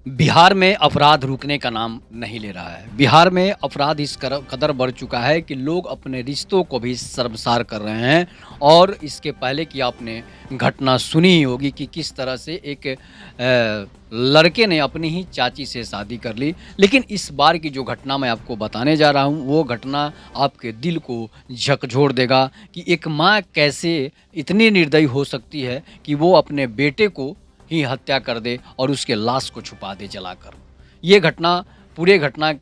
बिहार में अपराध रुकने का नाम नहीं ले रहा है। बिहार में अपराध इस कदर बढ़ चुका है कि लोग अपने रिश्तों को भी शर्मसार कर रहे हैं। और इसके पहले कि आपने घटना सुनी ही होगी कि किस तरह से एक लड़के ने अपनी ही चाची से शादी कर ली। लेकिन इस बार की जो घटना मैं आपको बताने जा रहा हूँ, वो घटना आपके दिल को झकझोर देगा कि एक माँ कैसे इतनी निर्दयी हो सकती है कि वो अपने बेटे को ही हत्या कर दे और उसके लाश को छुपा दे जलाकर। ये घटना पूरे घटना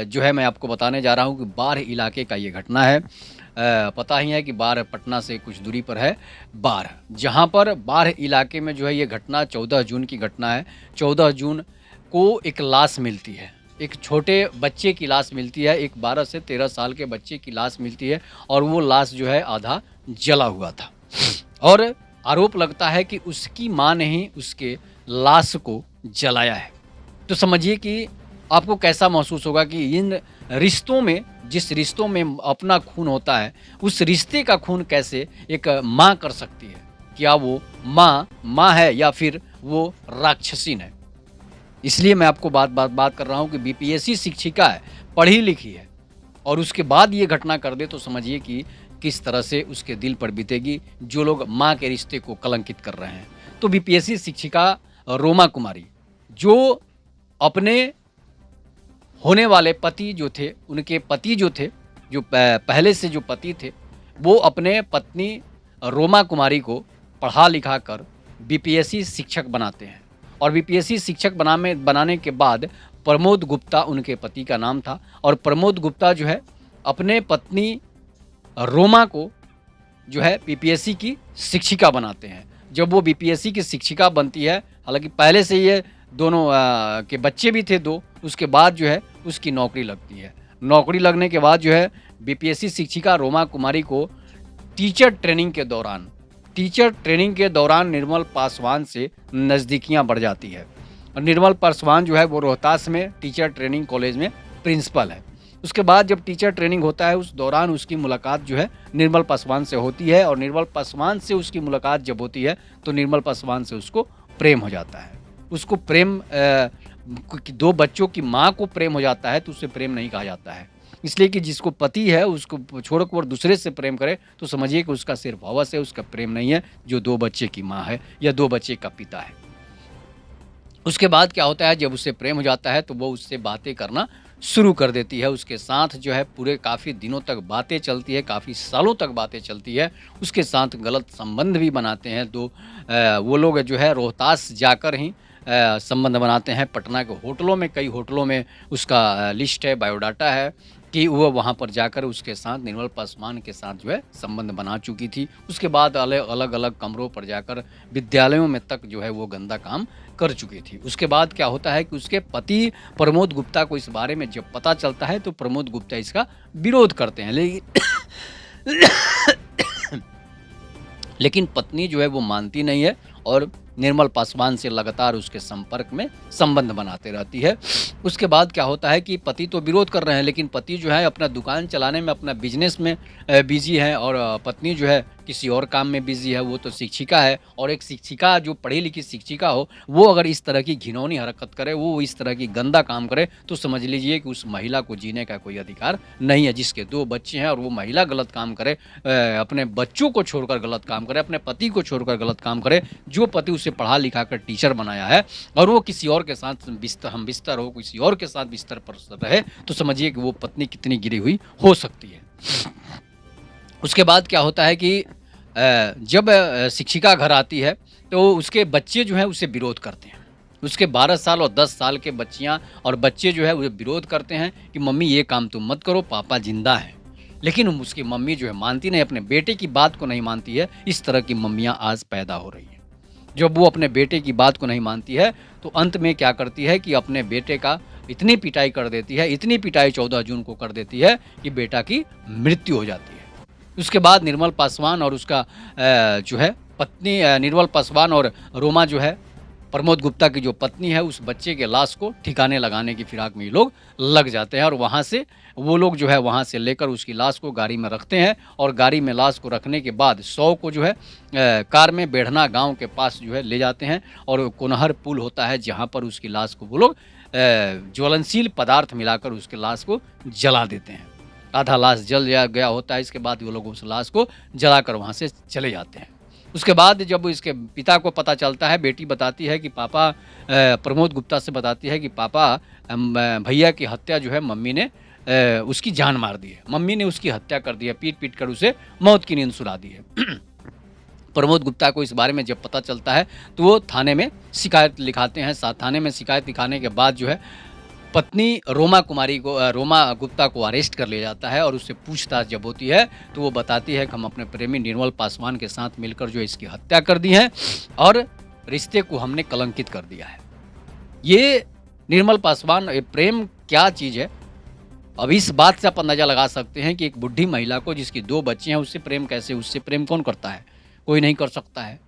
जो है मैं आपको बताने जा रहा हूँ कि बाढ़ इलाके का ये घटना है। पता ही है कि बाढ़ पटना से कुछ दूरी पर है बाढ़, जहाँ पर बाढ़ इलाके में जो है ये घटना 14 जून की घटना है। 14 जून को एक लाश मिलती है, एक छोटे बच्चे की लाश मिलती है, एक 12 से 13 साल के बच्चे की लाश मिलती है और वो लाश जो है आधा जला हुआ था। और आरोप लगता है कि उसकी माँ ने ही उसके लाश को जलाया है। तो समझिए कि आपको कैसा महसूस होगा कि इन रिश्तों में, जिस रिश्तों में अपना खून होता है, उस रिश्ते का खून कैसे एक माँ कर सकती है। क्या वो माँ है या फिर वो राक्षसीन है। इसलिए मैं आपको बात कर रहा हूँ कि बीपीएससी शिक्षिका है, पढ़ी लिखी है और उसके बाद ये घटना कर दे तो समझिए कि किस तरह से उसके दिल पर बीतेगी, जो लोग माँ के रिश्ते को कलंकित कर रहे हैं। तो बीपीएससी शिक्षिका रोमा कुमारी, जो अपने होने वाले पति जो थे, उनके पति जो थे, जो पहले से जो पति थे, वो अपने पत्नी रोमा कुमारी को पढ़ा लिखा कर बीपीएससी शिक्षक बनाते हैं। और बीपीएससी शिक्षक बनाने के बाद प्रमोद गुप्ता उनके पति का नाम था। और प्रमोद गुप्ता जो है अपने पत्नी रोमा को जो है बीपीएससी की शिक्षिका बनाते हैं। जब वो बीपीएससी की शिक्षिका बनती है, हालांकि पहले से ये दोनों के बच्चे भी थे दो, उसके बाद जो है उसकी नौकरी लगती है। नौकरी लगने के बाद जो है बीपीएससी शिक्षिका रोमा कुमारी को टीचर ट्रेनिंग के दौरान निर्मल पासवान से नज़दीकियां बढ़ जाती है। और निर्मल पासवान जो है वो रोहतास में टीचर ट्रेनिंग कॉलेज में प्रिंसिपल है। उसके बाद जब टीचर ट्रेनिंग होता है, उस दौरान उसकी मुलाकात जो है निर्मल पासवान से होती है। और निर्मल पासवान से उसकी मुलाकात जब होती है तो निर्मल पासवान से उसको प्रेम हो जाता है। उसको प्रेम दो बच्चों की माँ को प्रेम हो जाता है तो उसे प्रेम नहीं कहा जाता है। इसलिए कि जिसको पति है उसको छोड़कर और दूसरे से प्रेम करे तो समझिए कि उसका सिर्फ हवस है, उसका प्रेम नहीं है, जो दो बच्चे की माँ है या दो बच्चे का पिता है। उसके बाद क्या होता है, जब उससे प्रेम हो जाता है तो वो उससे बातें करना शुरू कर देती है। उसके साथ जो है पूरे काफ़ी दिनों तक बातें चलती है, काफ़ी सालों तक बातें चलती है। उसके साथ गलत संबंध भी बनाते हैं। वो लोग जो है रोहतास जाकर ही संबंध बनाते हैं। पटना के होटलों में, कई होटलों में उसका लिस्ट है, बायोडाटा है कि वो वहाँ पर जाकर उसके साथ निर्मल पासवान के साथ जो है संबंध बना चुकी थी। उसके बाद अलग अलग कमरों पर जाकर विद्यालयों में तक जो है वो गंदा काम कर चुकी थी। उसके बाद क्या होता है कि उसके पति प्रमोद गुप्ता को इस बारे में जब पता चलता है तो प्रमोद गुप्ता इसका विरोध करते हैं। लेकिन पत्नी जो है वो मानती नहीं है और निर्मल पासवान से लगातार उसके संपर्क में संबंध बनाते रहती है। उसके बाद क्या होता है कि पति तो विरोध कर रहे हैं, लेकिन पति जो है अपना दुकान चलाने में, अपना बिजनेस में बिजी है और पत्नी जो है किसी और काम में बिजी है। वो तो शिक्षिका है और एक शिक्षिका जो पढ़ी लिखी शिक्षिका हो, वो अगर इस तरह की घिनौनी हरकत करे, वो इस तरह की गंदा काम करे तो समझ लीजिए कि उस महिला को जीने का कोई अधिकार नहीं है। जिसके दो बच्चे हैं और वो महिला गलत काम करे, अपने बच्चों को छोड़कर गलत काम करे, अपने पति को छोड़कर गलत काम करे, जो पति उसे पढ़ा लिखा कर टीचर बनाया है और वो किसी और के साथ हम बिस्तर हो, किसी और के साथ बिस्तर पर रहे, तो समझिए कि वो पत्नी कितनी गिरी हुई हो सकती है। उसके बाद क्या होता है कि जब शिक्षिका घर आती है तो उसके बच्चे जो हैं उसे विरोध करते हैं। उसके 12 साल और 10 साल के बच्चियां और बच्चे जो है उसे विरोध करते हैं कि मम्मी ये काम तुम मत करो, पापा जिंदा हैं। लेकिन उसकी मम्मी जो है मानती नहीं, अपने बेटे की बात को नहीं मानती है। इस तरह की मम्मियां आज पैदा हो रही हैं। जब वो अपने बेटे की बात को नहीं मानती है तो अंत में क्या करती है कि अपने बेटे का इतनी पिटाई कर देती है, इतनी पिटाई 14 जून को कर देती है कि बेटा की मृत्यु हो जाती है। उसके बाद निर्मल पासवान और उसका जो है पत्नी, निर्मल पासवान और रोमा जो है प्रमोद गुप्ता की जो पत्नी है उस बच्चे के लाश को ठिकाने लगाने की फिराक में ये लोग लग जाते हैं और वहाँ से वो लोग जो है वहाँ से लेकर उसकी लाश को गाड़ी में रखते हैं और गाड़ी में लाश को रखने के बाद शव को जो है कार में बेढ़ना गांव के पास जो है ले जाते हैं और कोनहर पुल होता है जहाँ पर उसकी लाश को वो लोग ज्वलनशील पदार्थ मिलाकर उसके लाश को जला देते हैं। आधा लाश जल गया होता है, इसके बाद वो लोग उस लाश को जलाकर वहाँ से चले जाते हैं। उसके बाद जब इसके पिता को पता चलता है, बेटी बताती है कि पापा प्रमोद गुप्ता से बताती है कि पापा भैया की हत्या जो है मम्मी ने उसकी जान मार दी है, मम्मी ने उसकी हत्या कर दी है, पीट कर उसे मौत की नींद सुला दी है। प्रमोद गुप्ता को इस बारे में जब पता चलता है तो वो थाने में शिकायत लिखाते हैं। थाने में शिकायत लिखाने के बाद जो है पत्नी रोमा गुप्ता को अरेस्ट कर लिया जाता है और उससे पूछताछ जब होती है तो वो बताती है कि हम अपने प्रेमी निर्मल पासवान के साथ मिलकर जो इसकी हत्या कर दी है और रिश्ते को हमने कलंकित कर दिया है। ये निर्मल पासवान, ये प्रेम क्या चीज़ है, अब इस बात से आप अंदाजा लगा सकते हैं कि एक बुढ़ी महिला को जिसकी 2 बच्चे हैं उससे प्रेम कौन करता है? कोई नहीं कर सकता है।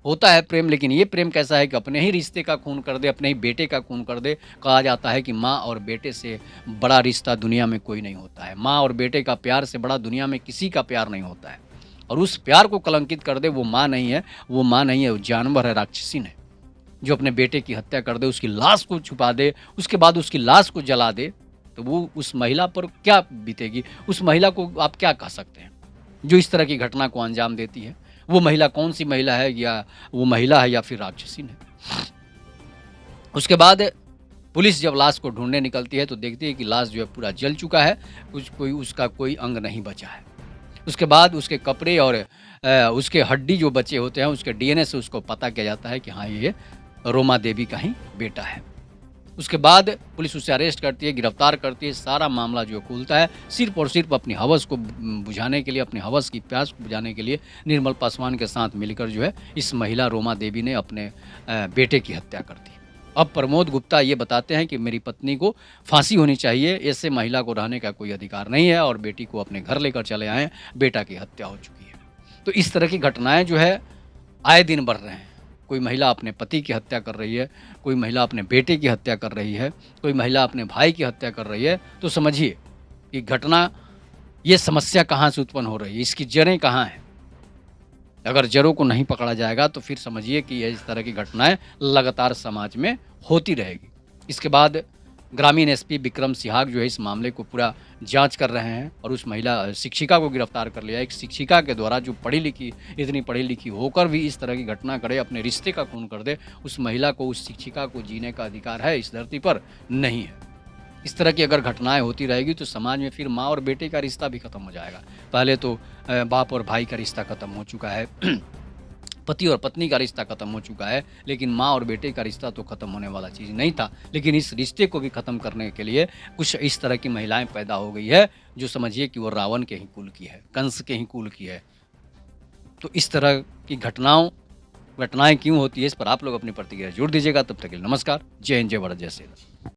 होता है प्रेम, लेकिन ये प्रेम कैसा है कि अपने ही रिश्ते का खून कर दे, अपने ही बेटे का खून कर दे। कहा जाता है कि माँ और बेटे से बड़ा रिश्ता दुनिया में कोई नहीं होता है, माँ और बेटे का प्यार से बड़ा दुनिया में किसी का प्यार नहीं होता है। और उस प्यार को कलंकित कर दे, वो माँ नहीं है, वो जानवर है, राक्षसीन है, जो अपने बेटे की हत्या कर दे, उसकी लाश को छुपा दे, उसके बाद उसकी लाश को जला दे, तो वो उस महिला पर क्या बीतेगी? उस महिला को आप क्या कह सकते हैं जो इस तरह की घटना को अंजाम देती है? वो महिला कौन सी महिला है, या वो महिला है या फिर राक्षसीन है? उसके बाद पुलिस जब लाश को ढूंढने निकलती है तो देखती है कि लाश जो है पूरा जल चुका है, उसका कोई अंग नहीं बचा है। उसके बाद उसके कपड़े और उसके हड्डी जो बचे होते हैं उसके डीएनए से उसको पता किया जाता है कि हाँ, ये रोमा देवी का ही बेटा है। उसके बाद पुलिस उसे अरेस्ट करती है, गिरफ्तार करती है। सारा मामला जो खुलता है सिर्फ और सिर्फ अपनी हवस को बुझाने के लिए, अपनी हवस की प्यास को बुझाने के लिए निर्मल पासवान के साथ मिलकर जो है इस महिला रोमा देवी ने अपने बेटे की हत्या कर दी। अब प्रमोद गुप्ता ये बताते हैं कि मेरी पत्नी को फांसी होनी चाहिए, ऐसे महिला को रहने का कोई अधिकार नहीं है और बेटी को अपने घर लेकर चले आए, बेटा की हत्या हो चुकी है। तो इस तरह की घटनाएं जो है आए दिन बढ़ रहे हैं। कोई महिला अपने पति की हत्या कर रही है, कोई महिला अपने बेटे की हत्या कर रही है, कोई महिला अपने भाई की हत्या कर रही है। तो समझिए कि घटना, ये समस्या कहाँ से उत्पन्न हो रही है, इसकी जड़ें कहाँ हैं। अगर जड़ों को नहीं पकड़ा जाएगा तो फिर समझिए कि इस तरह की घटनाएं लगातार समाज में होती रहेगी। इसके बाद ग्रामीण एसपी विक्रम सिहाग जो है इस मामले को पूरा जांच कर रहे हैं और उस महिला शिक्षिका को गिरफ्तार कर लिया। एक शिक्षिका के द्वारा जो इतनी पढ़ी लिखी होकर भी इस तरह की घटना करे, अपने रिश्ते का खून कर दे, उस महिला को, उस शिक्षिका को जीने का अधिकार है इस धरती पर? नहीं है। इस तरह की अगर घटनाएं होती रहेगी तो समाज में फिर माँ और बेटे का रिश्ता भी खत्म हो जाएगा। पहले तो बाप और भाई का रिश्ता खत्म हो चुका है, पति और पत्नी का रिश्ता खत्म हो चुका है, लेकिन माँ और बेटे का रिश्ता तो खत्म होने वाला चीज़ नहीं था। लेकिन इस रिश्ते को भी खत्म करने के लिए कुछ इस तरह की महिलाएं पैदा हो गई है जो समझिए कि वो रावण के ही कुल की है, कंस के ही कुल की है। तो इस तरह की घटनाएं क्यों होती है, इस पर आप लोग अपनी प्रतिक्रिया जोड़ दीजिएगा। तब तक के लिए नमस्कार, जय हिंद, जय भारत, जय श्री राम।